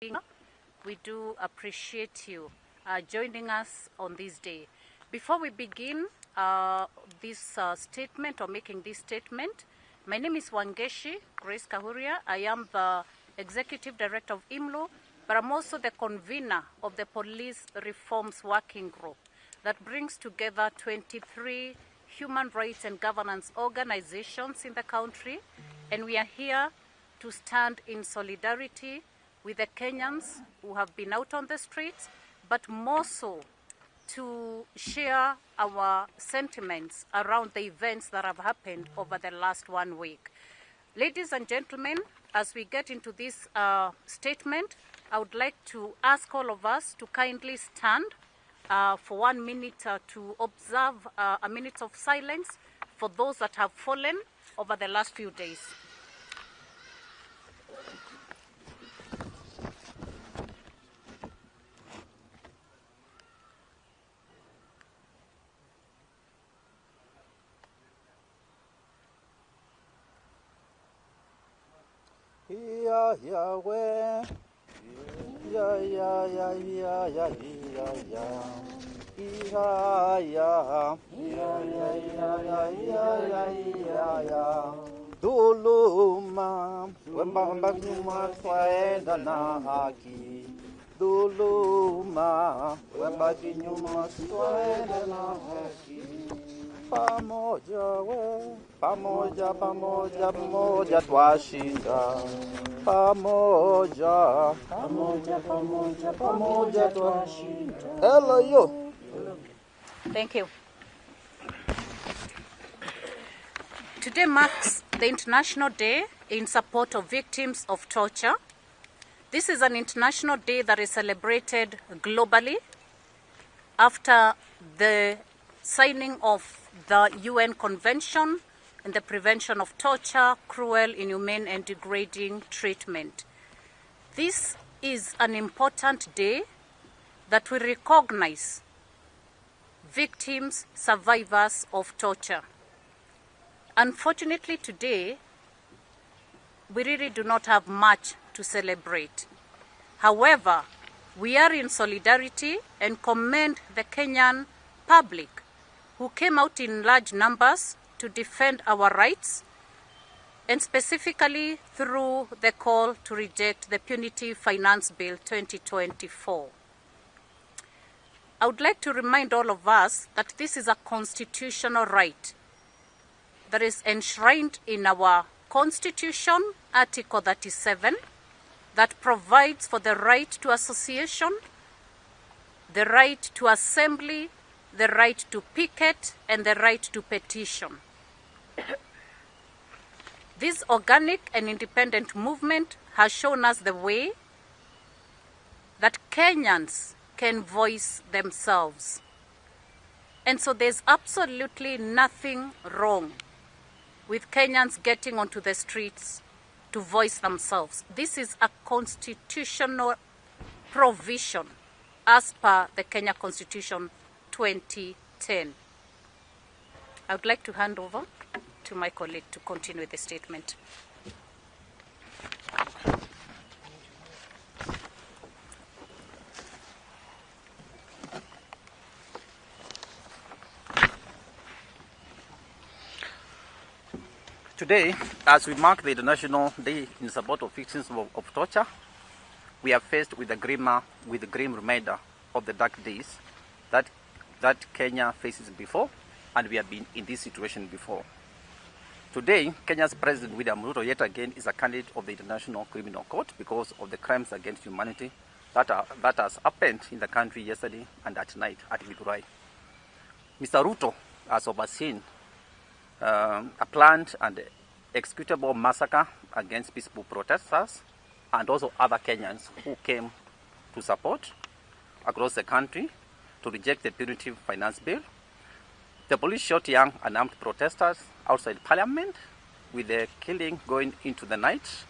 We do appreciate you joining us on this day. Before we begin this statement or making this statement, my name is Wangeshi Grace Kahuria. I am the Executive Director of IMLO, but I'm also the convener of the Police Reforms Working Group that brings together 23 human rights and governance organizations in the country, and we are here to stand in solidarity with the Kenyans who have been out on the streets, but more so to share our sentiments around the events that have happened over the last 1 week. Ladies and gentlemen, as we get into this statement, I would like to ask all of us to kindly stand for 1 minute to observe a minute of silence for those that have fallen over the last few days. Yahweh, Duluma, wembamba nyuma twaenda na haki. Duluma, wembaki nyuma twaenda na haki. Pamoja we, pamoja, pamoja, pamoja twashinda. Pamoja, pamoja, pamoja, pamoja twashinda. Hello you. Thank you. Today marks the International Day in support of victims of torture. This is an international day that is celebrated globally after the signing of the UN Convention on the Prevention of Torture, Cruel, Inhumane and Degrading Treatment. This is an important day that will recognize victims, survivors of torture. Unfortunately today, we really do not have much to celebrate. However, we are in solidarity and commend the Kenyan public who came out in large numbers to defend our rights, and specifically through the call to reject the Punitive Finance Bill 2024. I would like to remind all of us that this is a constitutional right that is enshrined in our Constitution, Article 37, that provides for the right to association, the right to assembly, the right to picket, and the right to petition. This organic and independent movement has shown us the way that Kenyans can voice themselves. And so there's absolutely nothing wrong with Kenyans getting onto the streets to voice themselves. This is a constitutional provision as per the Kenya Constitution 2010. I would like to hand over to my colleague to continue with the statement. Today, as we mark the International Day in support of victims of torture, we are faced with the grim reminder of the dark days that Kenya faces before, and we have been in this situation before. Today, Kenya's President William Ruto yet again is a candidate of the International Criminal Court because of the crimes against humanity that has happened in the country yesterday and at night at Githurai. Mr. Ruto has overseen a planned and executable massacre against peaceful protesters and also other Kenyans who came to support across the country to reject the Punitive Finance Bill. The police shot young unarmed protesters outside Parliament, with the killing going into the night.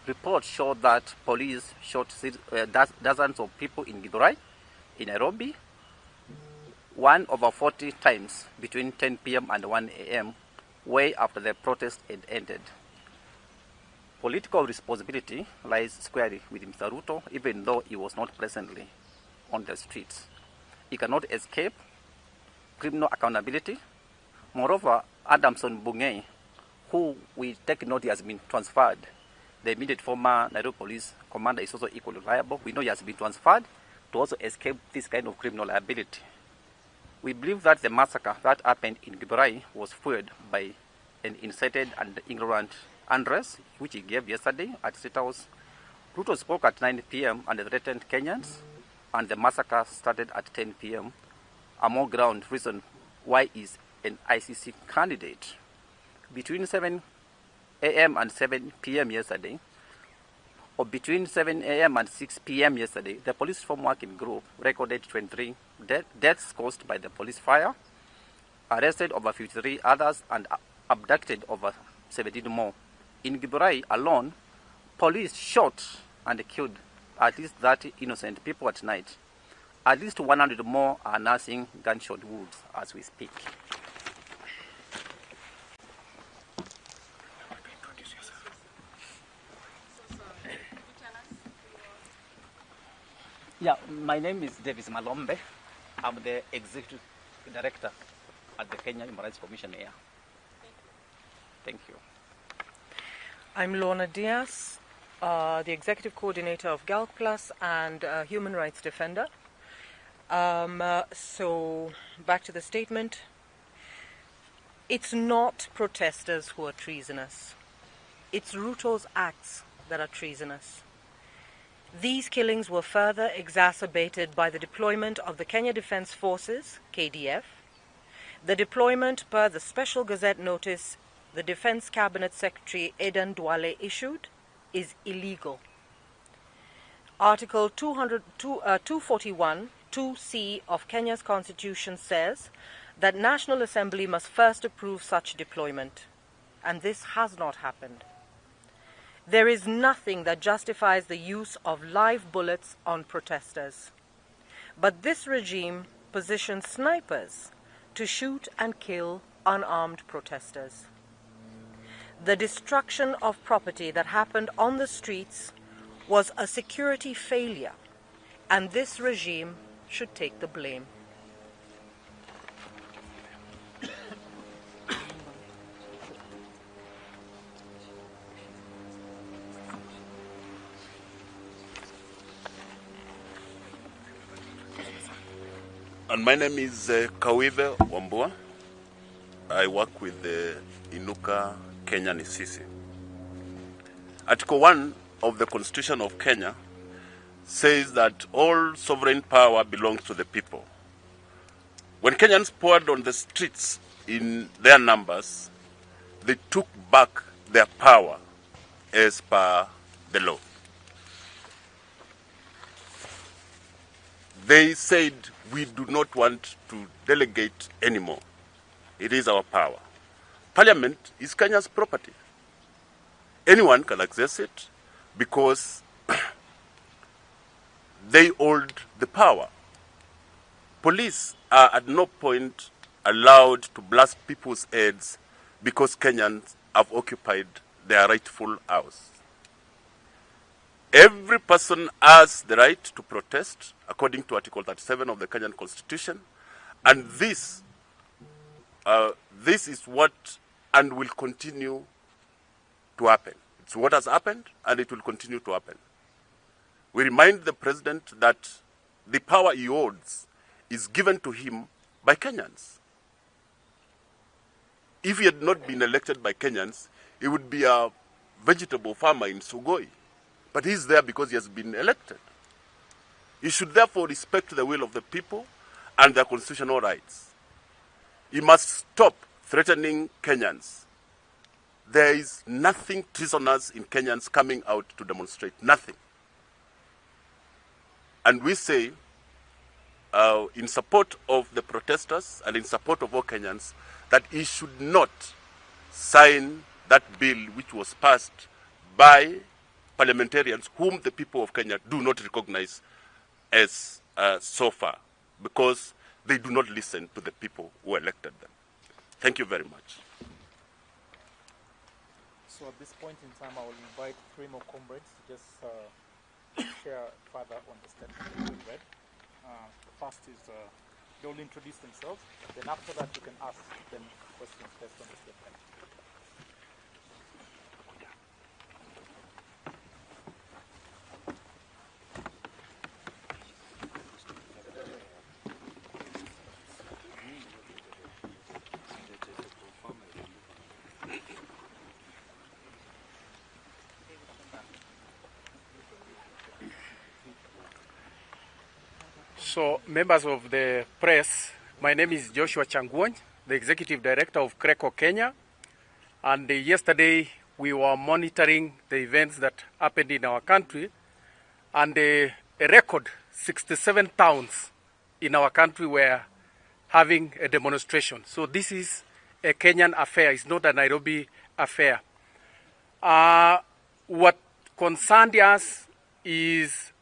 Reports show that police shot dozens of people in Githurai, in Nairobi, 1/40 times between 10 p.m. and 1 a.m., way after the protest had ended. Political responsibility lies squarely with Mr. Ruto, even though he was not presently on the streets. He cannot escape criminal accountability. Moreover, Adamson Bungei, who we take note he has been transferred, the immediate former Nairobi police commander, is also equally liable. We know he has been transferred to also escape this kind of criminal liability. We believe that the massacre that happened in Githurai was fueled by an incited and ignorant address, which he gave yesterday at State House. Ruto spoke at 9 p.m. and threatened Kenyans, and the massacre started at 10 p.m. A more ground reason why he is an ICC candidate. Between 7 a.m. and 7 p.m. yesterday, or between 7 a.m. and 6 p.m. yesterday, the police reform working group recorded 23 deaths caused by the police fire, arrested over 53 others, and abducted over 17 more. In Githurai alone, police shot and killed at least 30 innocent people at night. At least 100 more are nursing gunshot wounds as we speak. Yeah, my name is Davis Malombe. I'm the Executive Director at the Kenya Human Rights Commission here. Thank you. I'm Lorna Diaz, the Executive Coordinator of GALC Plus and Human Rights Defender. So, back to the statement. It's not protesters who are treasonous. It's Ruto's acts that are treasonous. These killings were further exacerbated by the deployment of the Kenya Defence Forces, KDF. The deployment, per the Special Gazette notice the Defence Cabinet Secretary Aden Duale issued, is illegal. Article 241 2C of Kenya's Constitution says that National Assembly must first approve such deployment, and this has not happened. There is nothing that justifies the use of live bullets on protesters. But this regime positions snipers to shoot and kill unarmed protesters. The destruction of property that happened on the streets was a security failure, and this regime should take the blame. And my name is Kawive Wambua. I work with the Inuka Kenyan Isisi. Article 1 of the Constitution of Kenya says that all sovereign power belongs to the people. When Kenyans poured on the streets in their numbers, they took back their power as per the law. They said, we do not want to delegate anymore. It is our power. Parliament is Kenya's property. Anyone can access it because they hold the power. Police are at no point allowed to blast people's heads because Kenyans have occupied their rightful house. Every person has the right to protest according to Article 37 of the Kenyan Constitution, and this is what and will continue to happen. It's what has happened, and it will continue to happen. We remind the president that the power he holds is given to him by Kenyans. If he had not been elected by Kenyans, he would be a vegetable farmer in Sugoi. But he's there because he has been elected. He should therefore respect the will of the people and their constitutional rights. He must stop threatening Kenyans. There is nothing treasonous in Kenyans coming out to demonstrate. Nothing. And we say, in support of the protesters and in support of all Kenyans, that he should not sign that bill which was passed by parliamentarians whom the people of Kenya do not recognize as so far, because they do not listen to the people who elected them. Thank you very much. So at this point in time, I will invite three more comrades to just share further on the statement that we've read. The first is they will introduce themselves. Then after that, you can ask them questions based on the statement. So, members of the press, my name is Joshua Changwony, the Executive Director of Kericho, Kenya. And yesterday, we were monitoring the events that happened in our country. And a record 67 towns in our country were having a demonstration. So this is a Kenyan affair. It's not a Nairobi affair. What concerned us is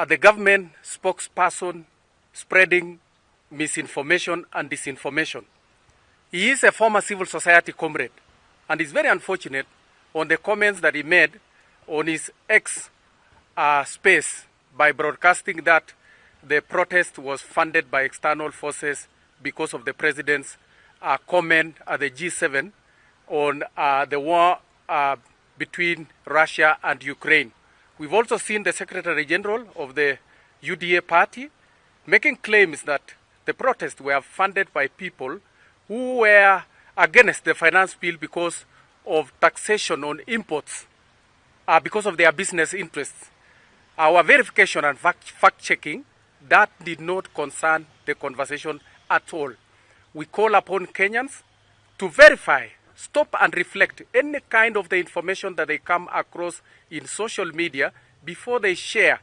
the government spokesperson spreading misinformation and disinformation. He is a former civil society comrade, and it's very unfortunate on the comments that he made on his X space by broadcasting that the protest was funded by external forces because of the president's comment at the G7 on the war between Russia and Ukraine. We've also seen the Secretary General of the UDA party making claims that the protests were funded by people who were against the finance bill because of taxation on imports, because of their business interests. Our verification and fact-checking, that did not concern the conversation at all. We call upon Kenyans to verify, stop and reflect any kind of the information that they come across in social media before they share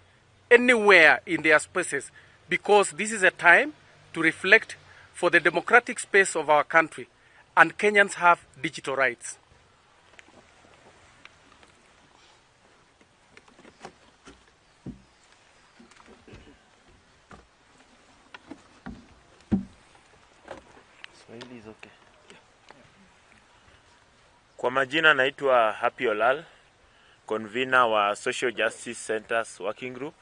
anywhere in their spaces, because this is a time to reflect for the democratic space of our country, and Kenyans have digital rights. Kwa majina naitwa Happy Olal, convener wa Social Justice Centers Working Group.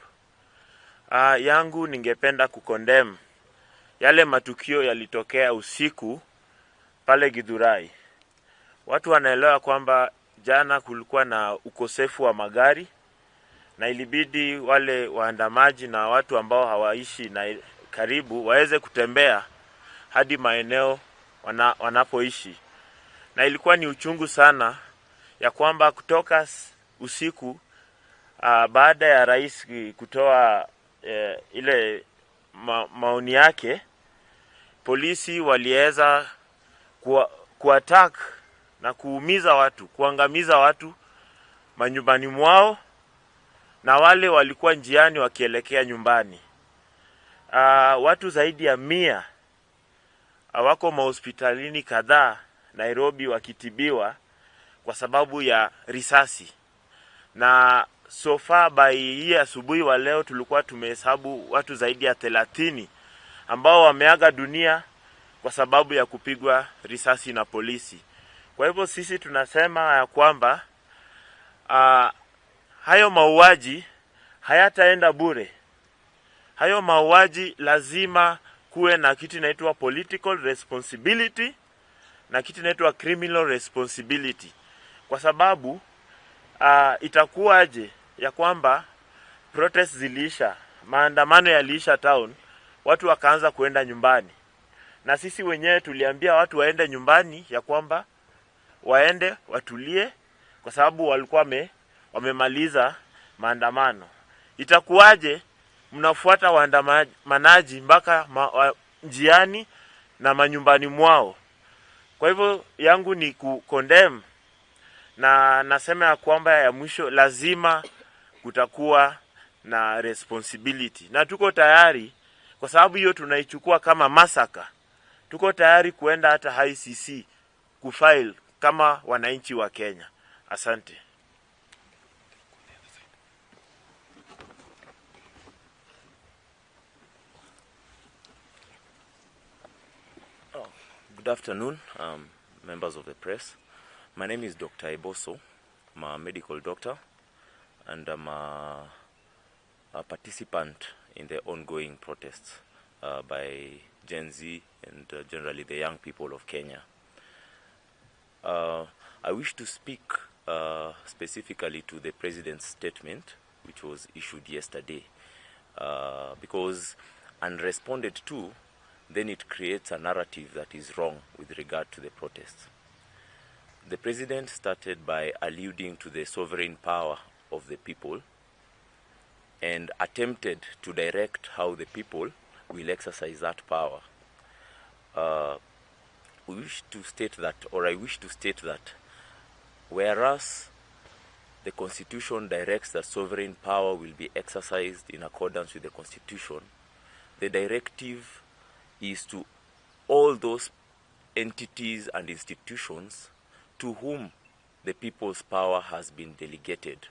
Yangu ningependa kukondem yale matukio yalitokea usiku pale Githurai. Watu wanaelewa kwamba jana kulikuwa na ukosefu wa magari na ilibidi wale waandamaji na watu ambao hawaishi na karibu waweze kutembea hadi maeneo wanapoishi. Na ilikuwa ni uchungu sana ya kwamba kutoka usiku baada ya rais kutoa ile maoni yake, polisi waliweza kuattack na kuumiza watu, kuangamiza watu manyumbani mwao, na wale walikuwa njiani wakielekea nyumbani. Watu zaidi ya 100 wako mahospitalini kadhaa Nairobi wakitibiwa kwa sababu ya risasi. Na so far by hii asubuhi wa leo tulikuwa tumehesabu watu zaidi ya 30 ambao wameaga dunia kwa sababu ya kupigwa risasi na polisi. Kwa hivyo sisi tunasema ya kwamba hayo mauaji hayataenda bure. Hayo mauaji lazima kuwe na kitu inaitwa political responsibility na kitu inaitwa criminal responsibility. Kwa sababu itakuwaje ya kwamba protest ziliisha, maandamano yaliisha town, watu wakaanza kuenda nyumbani. Na sisi wenyewe tuliambia watu waende nyumbani ya kwamba waende watulie kwa sababu walikuwa wamemaliza maandamano. Itakuwaje mnafuata waandamanaji mpaka njiani na manyumbani mwao? Kwa hivyo yangu ni kukondem, na nasema ya kwamba ya mwisho lazima kutakuwa na responsibility. Na tuko tayari, kwa sababu hiyo tunaichukua kama massacre. Tuko tayari kuenda hata ICC kufile kama wananchi wa Kenya. Asante. Good afternoon, members of the press. My name is Dr. Eboso. I'm a medical doctor, and I'm a participant in the ongoing protests by Gen Z and generally the young people of Kenya. I wish to speak specifically to the President's statement, which was issued yesterday, because unresponded to, then it creates a narrative that is wrong with regard to the protests. The President started by alluding to the sovereign power of the people and attempted to direct how the people will exercise that power. I wish to state that whereas the Constitution directs that sovereign power will be exercised in accordance with the Constitution, the directive is to all those entities and institutions to whom the people's power has been delegated.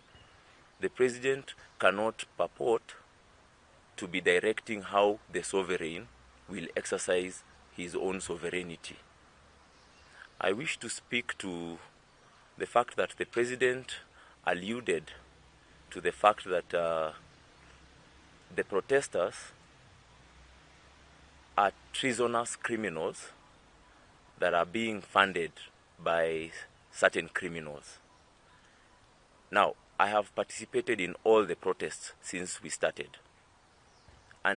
The President cannot purport to be directing how the sovereign will exercise his own sovereignty. I wish to speak to the fact that the President alluded to the fact that the protesters are treasonous criminals that are being funded by certain criminals. Now, I have participated in all the protests since we started. And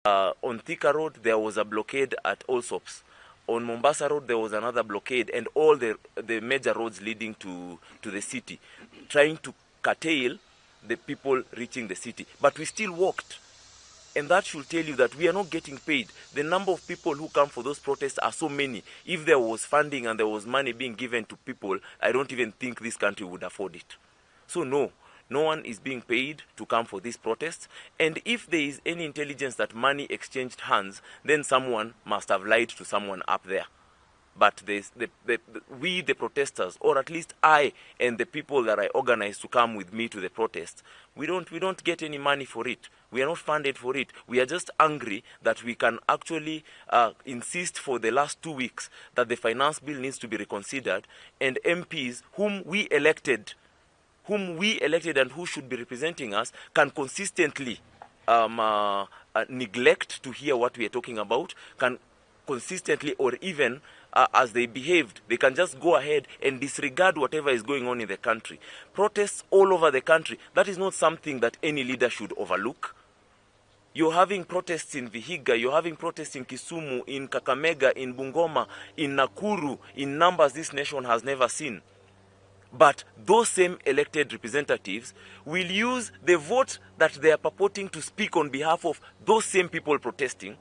on Thika Road, there was a blockade at Allsops. On Mombasa Road, there was another blockade, and all the major roads leading to the city, trying to curtail the people reaching the city. But we still walked. And that should tell you that we are not getting paid. The number of people who come for those protests are so many. If there was funding and there was money being given to people, I don't even think this country would afford it. So no one is being paid to come for these protests. And if there is any intelligence that money exchanged hands, then someone must have lied to someone up there. but we, the protesters, or at least I and the people that I organized to come with me to the protest, we don't get any money for it. We are not funded for it. We are just angry that we can actually insist for the last 2 weeks that the finance bill needs to be reconsidered, and MPs whom we elected and who should be representing us can consistently neglect to hear what we are talking about, can consistently, or even as they behaved, they can just go ahead and disregard whatever is going on in the country. Protests all over the country, that is not something that any leader should overlook. You're having protests in Vihiga, you're having protests in Kisumu, in Kakamega, in Bungoma, in Nakuru, in numbers this nation has never seen. But those same elected representatives will use the vote that they are purporting to speak on behalf of those same people protesting.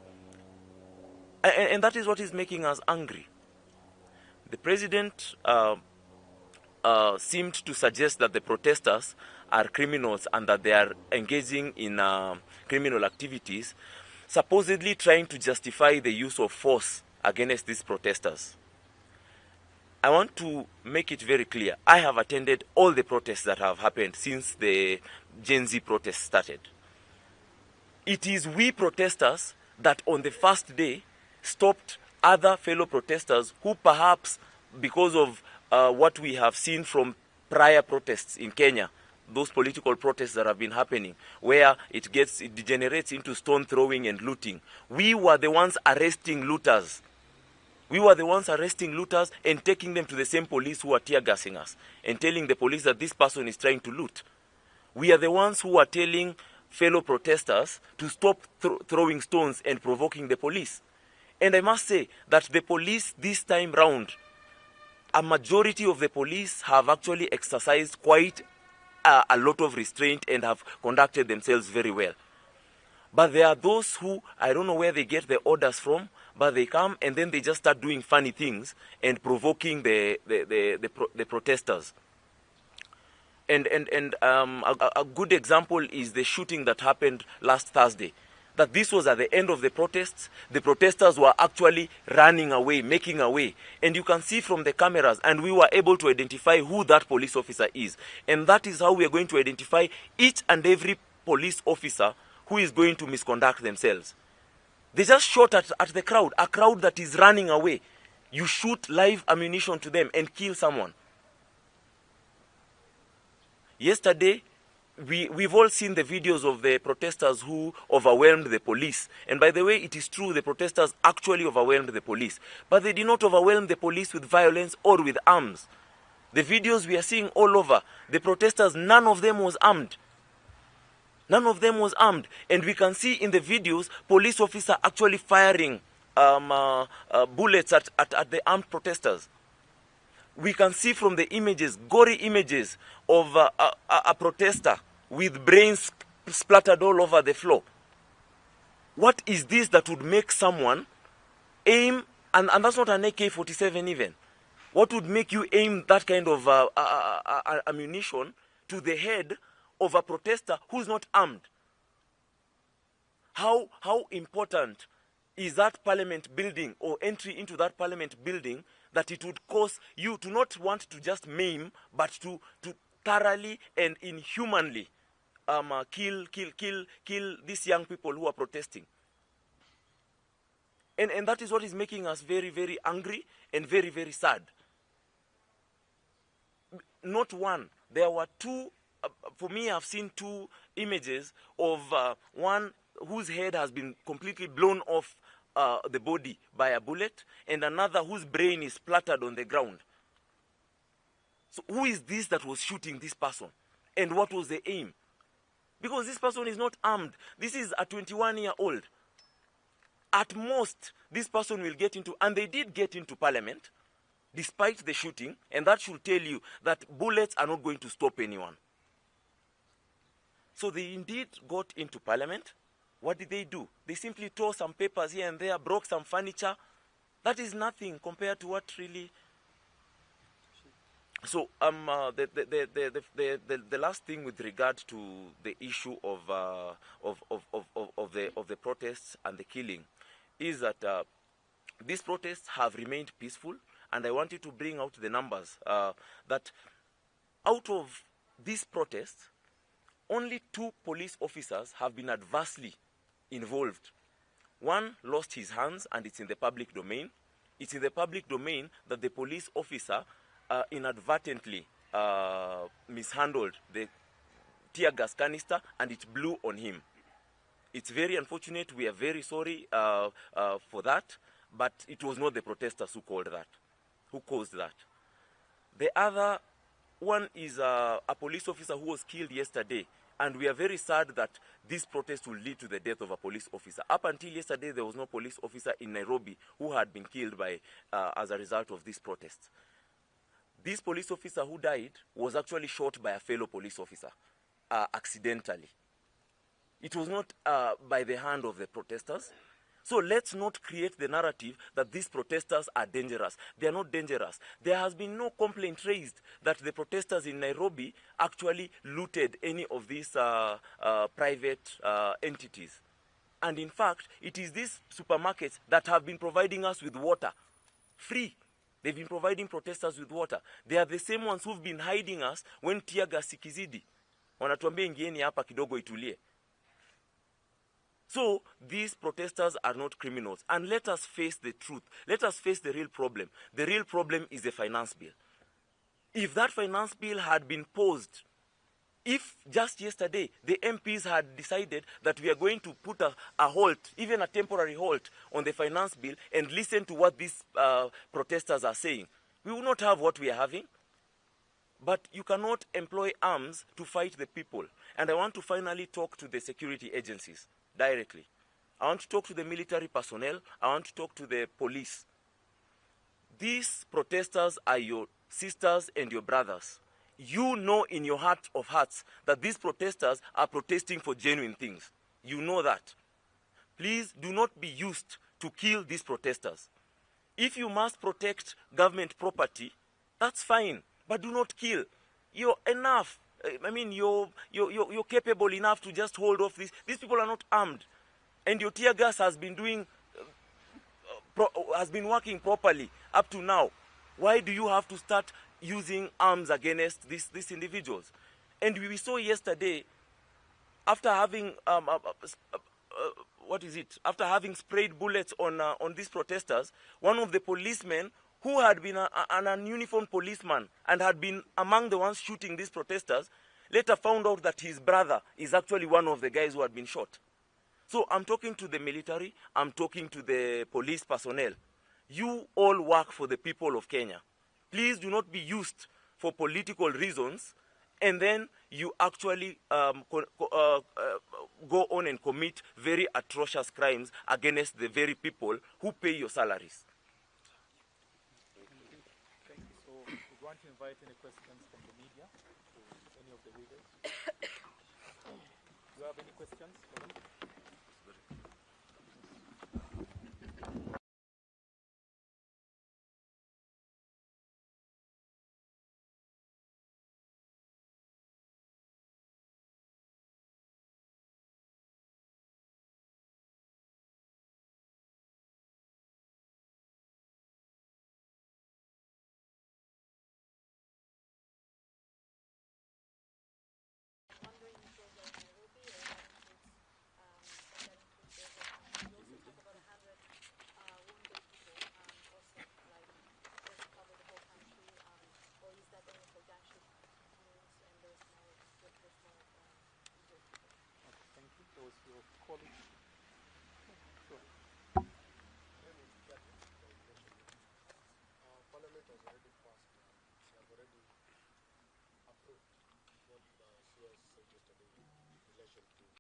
And that is what is making us angry. The president seemed to suggest that the protesters are criminals and that they are engaging in criminal activities, supposedly trying to justify the use of force against these protesters. I want to make it very clear. I have attended all the protests that have happened since the Gen Z protests started. It is we protesters that on the first day stopped other fellow protesters who perhaps, because of what we have seen from prior protests in Kenya, those political protests that have been happening, where it degenerates into stone throwing and looting. We were the ones arresting looters. We were the ones arresting looters and taking them to the same police who are tear gassing us and telling the police that this person is trying to loot. We are the ones who are telling fellow protesters to stop throwing stones and provoking the police. And I must say that the police this time round, a majority of the police have actually exercised quite a lot of restraint and have conducted themselves very well. But there are those who, I don't know where they get the orders from, but they come and then they just start doing funny things and provoking the protesters. And a good example is the shooting that happened last Thursday. That this was at the end of the protests. The protesters were actually running away, making away. And you can see from the cameras, and we were able to identify who that police officer is. And that is how we are going to identify each and every police officer who is going to misconduct themselves. They just shot at the crowd, a crowd that is running away. You shoot live ammunition to them and kill someone. Yesterday, we've all seen the videos of the protesters who overwhelmed the police. And by the way, it is true, the protesters actually overwhelmed the police. But they did not overwhelm the police with violence or with arms. The videos we are seeing all over, the protesters, none of them was armed. None of them was armed. And we can see in the videos, police officers actually firing bullets at the armed protesters. We can see from the images, gory images of a protester with brains splattered all over the floor. What is this that would make someone aim, and that's not an AK-47 even, what would make you aim that kind of ammunition to the head of a protester who's not armed? How important is that parliament building or entry into that parliament building that it would cause you to not want to just maim, but to thoroughly and inhumanly kill these young people who are protesting? And that is what is making us very, very angry and very, very sad. Not one. There were two, for me, I've seen two images of one whose head has been completely blown off the body by a bullet, and another whose brain is splattered on the ground. So who is this that was shooting this person? And what was the aim? Because this person is not armed. This is a 21-year-old. At most, this person will get into, and they did get into parliament, despite the shooting, and that should tell you that bullets are not going to stop anyone. So they indeed got into parliament. What did they do? They simply tore some papers here and there, broke some furniture. That is nothing compared to what really. So the last thing with regard to the issue of the protests and the killing is that these protests have remained peaceful, and I wanted to bring out the numbers that out of these protests, only 2 police officers have been adversely involved. One lost his hands, and it's in the public domain. It's in the public domain that the police officer inadvertently mishandled the tear gas canister, and it blew on him. It's very unfortunate. We are very sorry for that, but it was not the protesters who caused that. The other one is a police officer who was killed yesterday, and we are very sad that this protest will lead to the death of a police officer. Up until yesterday, there was no police officer in Nairobi who had been killed as a result of this protest. This police officer who died was actually shot by a fellow police officer accidentally. It was not by the hand of the protesters. So let's not create the narrative that these protesters are dangerous. They are not dangerous. There has been no complaint raised that the protesters in Nairobi actually looted any of these private entities. And in fact, it is these supermarkets that have been providing us with water free. They've been providing protesters with water. They are the same ones who've been hiding us when tear gas ikizidi. Wanatuambia ingieni hapa kidogo itulie. So these protesters are not criminals. And let us face the truth. Let us face the real problem. The real problem is the finance bill. If that finance bill had been paused, if just yesterday the MPs had decided that we are going to put a halt, even a temporary halt on the finance bill and listen to what these protesters are saying, we would not have what we are having. But you cannot employ arms to fight the people. And I want to finally talk to the security agencies directly. I want to talk to the military personnel. I want to talk to the police. These protesters are your sisters and your brothers. You know in your heart of hearts that these protesters are protesting for genuine things. You know that. Please do not be used to kill these protesters. If you must protect government property, that's fine, but do not kill. You're enough. I mean, you're capable enough to just hold off this. These people are not armed, and your tear gas has been working properly up to now. Why do you have to start using arms against these individuals? And we saw yesterday, after having after having sprayed bullets on these protesters, one of the policemen who had been an ununiformed policeman and had been among the ones shooting these protesters, later found out that his brother is actually one of the guys who had been shot. So I'm talking to the military, I'm talking to the police personnel. You all work for the people of Kenya. Please do not be used for political reasons, and then you actually go on and commit very atrocious crimes against the very people who pay your salaries. Thank you. So we want to invite any questions from the media to any of the leaders. Do you have any questions for them? Wondering if those are in Nairobi or that includes, that includes those that you also talk about 100 wounded people also, like, does it cover the whole country, or is that only for gunshot wounds and there's more injured people? Okay, thank you. Those your colleagues. Sure. Parliament has already passed. They have already approved what CS said yesterday in relation to